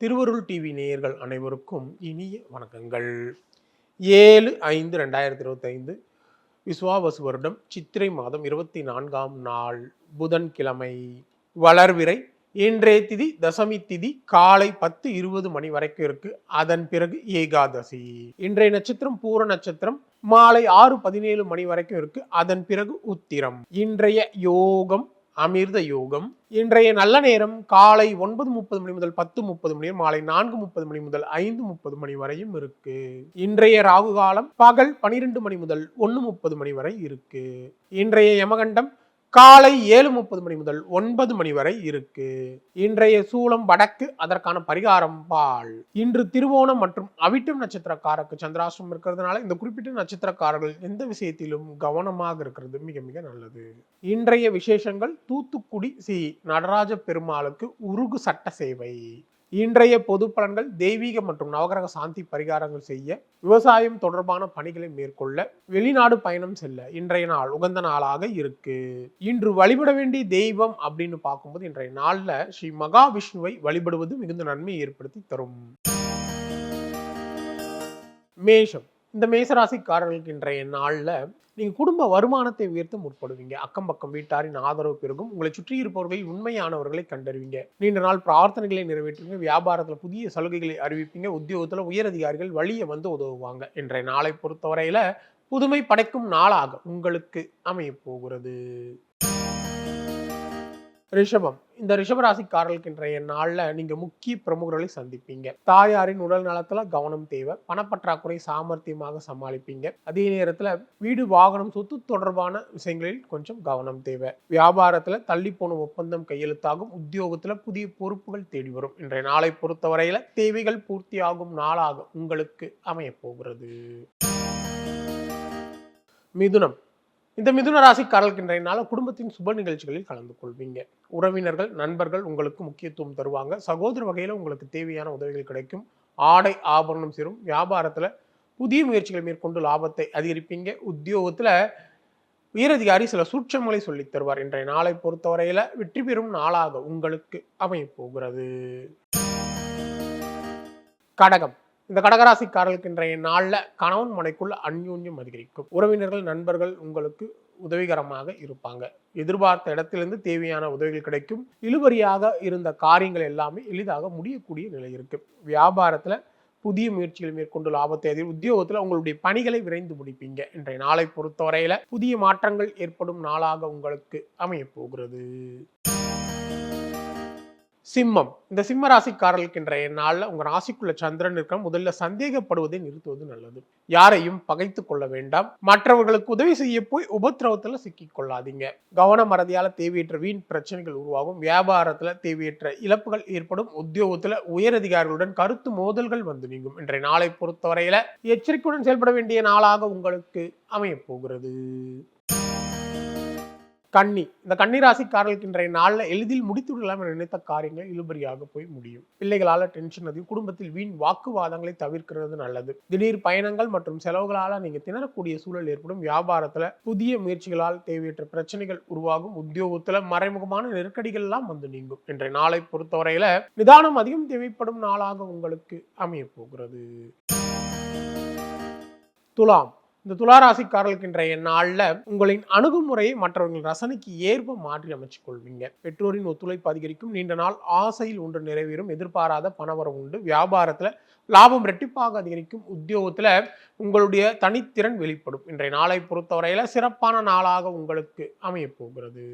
திருவருள் டிவி நேயர்கள் அனைவருக்கும் இனிய வணக்கங்கள். 7/5/2025 விசுவாவசு வருடம் சித்திரை மாதம் 24ஆம் நாள் புதன்கிழமை. வளர்விறை. இன்றைய திதி தசமி திதி காலை 10:20 மணி வரைக்கும் இருக்கு. அதன் பிறகு ஏகாதசி. இன்றைய நட்சத்திரம் பூர நட்சத்திரம் மாலை 6:17 மணி வரைக்கும் இருக்கு. அதன் பிறகு உத்திரம். இன்றைய யோகம் அமிர்த யோகம். இன்றைய நல்ல நேரம் காலை 9:30 மணி முதல் 10:30 மணி, மாலை 4:30 மணி முதல் 5:30 மணி வரையும் இருக்கு. இன்றைய ராகு காலம் பகல் 12 மணி முதல் 1:30 மணி வரை இருக்கு. இன்றைய யமகண்டம் காலை 7:30 மணி முதல் 9 மணி வரை இருக்கு. இன்றைய சூலம் வடக்கு. அதற்கான பரிகாரம் பால். இன்று திருவோணம் மற்றும் அவிட்டம் நட்சத்திரக்காரருக்கு சந்திராஷ்டிரம் இருக்கிறதுனால இந்த குறிப்பிட்ட நட்சத்திரக்காரர்கள் எந்த விஷயத்திலும் கவனமாக இருக்கிறது மிக மிக நல்லது. இன்றைய விசேஷங்கள் தூத்துக்குடி ஸ்ரீ நடராஜ பெருமாளுக்கு உருகு சட்ட சேவை. இன்றைய பொது பலன்கள் தெய்வீக மற்றும் நவகிரக சாந்தி பரிகாரங்கள் செய்ய, விவசாயம் தொடர்பான பணிகளை மேற்கொள்ள, வெளிநாடு பயணம் செல்ல இன்றைய நாள் உகந்த நாளாக இருக்கு. இன்று வழிபட வேண்டிய தெய்வம் அப்படின்னு பார்க்கும்போது இன்றைய நாள்ல ஸ்ரீ மகாவிஷ்ணுவை வழிபடுவது மிகுந்த நன்மையை ஏற்படுத்தி தரும். மேஷம். இந்த மேசராசிக்காரர்களுக்கு இன்றைய நாள்ல நீங்க குடும்ப வருமானத்தை உயர்த்த முற்படுவீங்க. அக்கம் பக்கம் வீட்டாரின் ஆதரவு பெருகும். உங்களை சுற்றி இருப்பவர்களில் உண்மையானவர்களை கண்டறிவீங்க. நீண்ட நாள் பிரார்த்தனைகளை நிறைவேற்றுவீங்க. வியாபாரத்துல புதிய சலுகைகளை அறிவிப்பீங்க. உத்தியோகத்துல உயர் அதிகாரிகள் வழியை வந்து உதவுவாங்க. இன்றைய நாளை பொறுத்தவரையில புதுமை படைக்கும் நாளாக உங்களுக்கு அமைய போகிறது. ரிஷபம். இந்த ரிஷபராசிக்காரர்களுக்கு இன்றைய நாள்ல நீங்க முக்கிய பிரமுகர்களை சந்திப்பீங்க. தாயாரின் உடல் நலத்துல கவனம் தேவை. பணப்பற்றாக்குறை சாமர்த்தியமாக சமாளிப்பீங்க. அதே நேரத்துல வீடு வாகனம் சொத்து தொடர்பான விஷயங்களில் கொஞ்சம் கவனம் தேவை. வியாபாரத்துல தள்ளி போன ஒப்பந்தம் கையெழுத்தாகும். உத்தியோகத்துல புதிய பொறுப்புகள் தேடி வரும். இன்றைய நாளை பொறுத்தவரையில தேவைகள் பூர்த்தியாகும் நாளாக உங்களுக்கு அமைய போகிறது. மிதுனம். இந்த மிதுன ராசிக்காரர்களுக்கு இன்றைய நாள் குடும்பத்தின் சுப நிகழ்ச்சிகளில் கலந்து கொள்வீங்க. உறவினர்கள் நண்பர்கள் உங்களுக்கு முக்கியத்துவம் தருவாங்க. சகோதர வகையில உங்களுக்கு தேவையான உதவிகள் கிடைக்கும். ஆடை ஆபரணம் சேரும். வியாபாரத்துல புதிய முயற்சிகள் மேற்கொண்டு லாபத்தை அதிகரிப்பீங்க. உத்தியோகத்துல உயரதிகாரி சில சூட்சங்களை சொல்லித் தருவார். இன்றைய நாளை பொறுத்தவரையில வெற்றி பெறும் நாளாக உங்களுக்கு அமைய போகிறது. கடகம். இந்த கடகராசிக்காரர்களுக்கு இன்றைய நாள்ல கணவன் மனைக்குள்ள அந்யோன்யம் அதிகரிக்கும். உறவினர்கள் நண்பர்கள் உங்களுக்கு உதவிகரமாக இருப்பாங்க. எதிர்பார்த்த இடத்திலிருந்து தேவையான உதவிகள் கிடைக்கும். இழுபறியாக இருந்த காரியங்கள் எல்லாமே எளிதாக முடியக்கூடிய நிலை இருக்கு. வியாபாரத்துல புதிய முயற்சிகள் மேற்கொண்டு லாபத்தை அதிகம். உத்தியோகத்துல உங்களுடைய பணிகளை விரைந்து முடிப்பீங்க. இன்றைய நாளை பொறுத்தவரையில புதிய மாற்றங்கள் ஏற்படும் நாளாக உங்களுக்கு அமைய போகிறது. சிம்மம். இந்த சிம்ம ராசிக்காரர்களுக்கு இன்றைய நாள்ல உங்க ராசிக்குள்ள சந்திரன் இருக்க முதல்ல சந்தேகப்படுவதை நிறுத்துவது நல்லது. யாரையும் பகைத்து கொள்ள வேண்டாம். மற்றவர்களுக்கு உதவி செய்ய போய் உபத்திரவத்துல சிக்கிக் கொள்ளாதீங்க. கவன மறதியால தேவையற்ற வீண் பிரச்சனைகள் உருவாகும். வியாபாரத்துல தேவையற்ற இழப்புகள் ஏற்படும். உத்தியோகத்துல உயரதிகாரிகளுடன் கருத்து மோதல்கள் வந்து நீங்கும். இன்றைய நாளை பொறுத்தவரையில எச்சரிக்கையுடன் செயல்பட வேண்டிய நாளாக உங்களுக்கு அமைய போகிறது. கன்னி. இந்த கன்னி ராசிக்காரர்களுக்கு இன்றைய நாள்ல எளிதில் முடித்து விடலாம் என நினைத்த காரியங்கள் இழுபறியாக போய் முடியும். பிள்ளைகளால டென்ஷன் அதிகம். குடும்பத்தில் வீண் வாக்குவாதங்களை தவிர்க்கிறது நல்லது. திடீர் பயணங்கள் மற்றும் செலவுகளால நீங்க திணறக்கூடிய சூழல் ஏற்படும். வியாபாரத்துல புதிய முயற்சிகளால் தேவையற்ற பிரச்சனைகள் உருவாகும். உத்தியோகத்துல மறைமுகமான நெருக்கடிகள் எல்லாம் வந்து நீங்கும். இன்றைய நாளை பொறுத்தவரையில நிதானம் அதிகம் தேவைப்படும் நாளாக உங்களுக்கு அமைய போகிறது. துலாம். இந்த துளாராசிக்காரர்களுக்கு இன்றைய நாள்ல உங்களின் அணுகுமுறையை மற்றவர்கள் ரசனைக்கு ஏற்ப மாற்றி அமைச்சு கொள்வீங்க. பெற்றோரின் ஒத்துழைப்பு அதிகரிக்கும். நீண்ட நாள் ஆசையில் ஒன்று நிறைவேறும். எதிர்பாராத பணவரம் உண்டு. வியாபாரத்துல லாபம் இரட்டிப்பாக அதிகரிக்கும். உத்தியோகத்துல உங்களுடைய தனித்திறன் வெளிப்படும். இன்றைய நாளை பொறுத்தவரையில சிறப்பான நாளாக உங்களுக்கு அமைய போகிறது.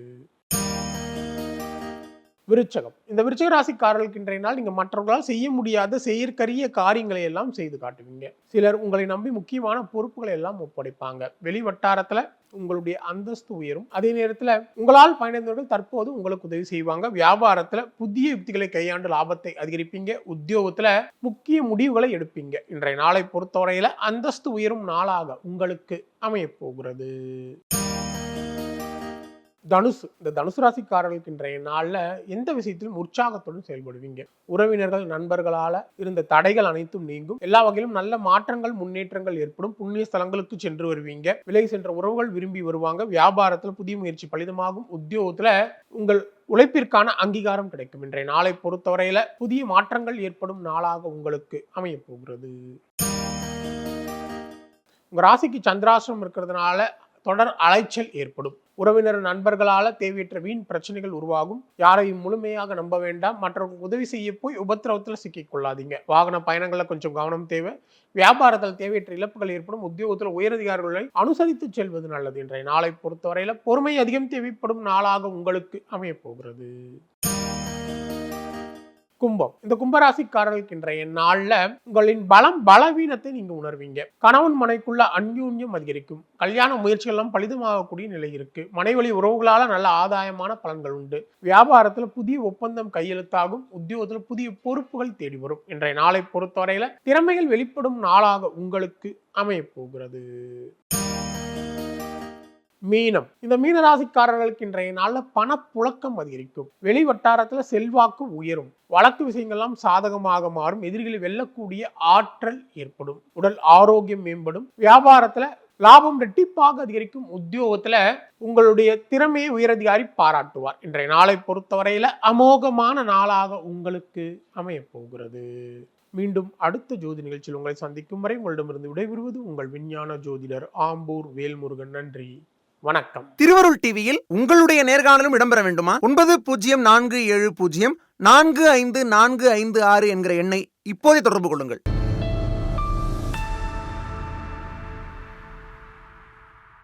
விருச்சகம். இந்த விருச்சக ராசிக்காரர்களுக்கு இன்றைய நாள் நீங்க மற்றவர்களால் செய்ய முடியாத செயற்கரிய காரியங்களை எல்லாம் செய்து காட்டுவீங்க. சிலர் உங்களை நம்பி முக்கியமான பொறுப்புகளை எல்லாம் ஒப்படைப்பாங்க. வெளி வட்டாரத்துல உங்களுடைய அந்தஸ்து உயரும். அதே நேரத்துல உங்களால் பயணித்தவர்கள் தற்போது உங்களுக்கு உதவி செய்வாங்க. வியாபாரத்துல புதிய யுக்திகளை கையாண்டு லாபத்தை அதிகரிப்பீங்க. உத்தியோகத்துல முக்கிய முடிவுகளை எடுப்பீங்க. இன்றைய நாளை பொறுத்தவரையில அந்தஸ்து உயரும் நாளாக உங்களுக்கு அமைய போகிறது. தனுசு. இந்த தனுசு ராசிக்காரர்களுக்கு இன்றைய நாள்ல எந்த விஷயத்திலும் உற்சாகத்துடன் செயல்படுவீங்க. உறவினர்கள் நண்பர்களால இருந்த தடைகள் அனைத்தும் நீங்கும். எல்லா வகையிலும் நல்ல மாற்றங்கள் முன்னேற்றங்கள் ஏற்படும். புண்ணிய ஸ்தலங்களுக்கு சென்று வருவீங்க. விலகி சென்ற உறவுகள் விரும்பி வருவாங்க. வியாபாரத்துல புதிய முயற்சி பலிதமாகும். உத்தியோகத்துல உங்கள் உழைப்பிற்கான அங்கீகாரம் கிடைக்கும். இன்றைய நாளை பொறுத்தவரையில புதிய மாற்றங்கள் ஏற்படும் நாளாக உங்களுக்கு அமைய போகிறது. உங்க ராசிக்கு சந்திராசிரமம் இருக்கிறதுனால தொடர் அலைச்சல் ஏற்படும். உறவினர் நண்பர்களால தேவையற்ற வீண் பிரச்சனைகள் உருவாகும். யாரையும் முழுமையாக நம்ப வேண்டாம். மற்றவங்களுக்கு உதவி செய்ய போய் உபத்திரவத்தில் சிக்கிக் கொள்ளாதீங்க. வாகன பயணங்கள்ல கொஞ்சம் கவனம் தேவை. வியாபாரத்தில் தேவையற்ற இழப்புகள் ஏற்படும். உத்தியோகத்தில் உயரதிகாரிகளை அனுசரித்து செல்வது நல்லது. இன்றைய நாளை பொறுத்தவரையில பொறுமை அதிகம் தேவைப்படும் நாளாக உங்களுக்கு அமைய போகிறது. கும்பம். இந்த கும்பராசிக்காரர்களுக்கு இன்றைய நாள்ல உங்களின் பலவீனத்தை நீங்க உணர்வீங்க. கணவன் மனைக்குள்ள அந்யோன்யம் அதிகரிக்கும். கல்யாண முயற்சிகள் எல்லாம் பலிதமாகக்கூடிய நிலை இருக்கு. மனைவழி உறவுகளால நல்ல ஆதாயமான பலன்கள் உண்டு. வியாபாரத்துல புதிய ஒப்பந்தம் கையெழுத்தாகும். உத்தியோகத்துல புதிய பொறுப்புகள் தேடி வரும். இன்றைய நாளை பொறுத்தவரையில திறமைகள் வெளிப்படும் நாளாக உங்களுக்கு அமைய போகிறது. மீனம். இந்த மீன ராசிக்காரர்களுக்கு இன்றைய நாள்ல பணப்புழக்கம் அதிகரிக்கும். வெளி வட்டாரத்துல செல்வாக்கு உயரும். வழக்கு விஷயங்கள்லாம் சாதகமாக மாறும். எதிரிகளை வெல்லக்கூடிய ஆற்றல் ஏற்படும். உடல் ஆரோக்கியம் மேம்படும். வியாபாரத்துல லாபம் ரெட்டிப்பாக அதிகரிக்கும். உத்தியோகத்துல உங்களுடைய திறமையை உயரதிகாரி பாராட்டுவார். இன்றைய நாளை பொறுத்தவரையில அமோகமான நாளாக உங்களுக்கு அமைய போகிறது. மீண்டும் அடுத்த ஜோதி நிகழ்ச்சியில் உங்களை சந்திக்கும் வரை உங்களிடமிருந்து விடைபெறுவது உங்கள் விஞ்ஞான ஜோதிடர் ஆம்பூர் வேல்முருகன். நன்றி, வணக்கம். திருவருள் டிவியில் உங்களுடைய நேர்காணலும் இடம்பெற வேண்டுமா? 9047045456 என்கிற எண்ணை இப்போதே தொடர்பு கொள்ளுங்கள்.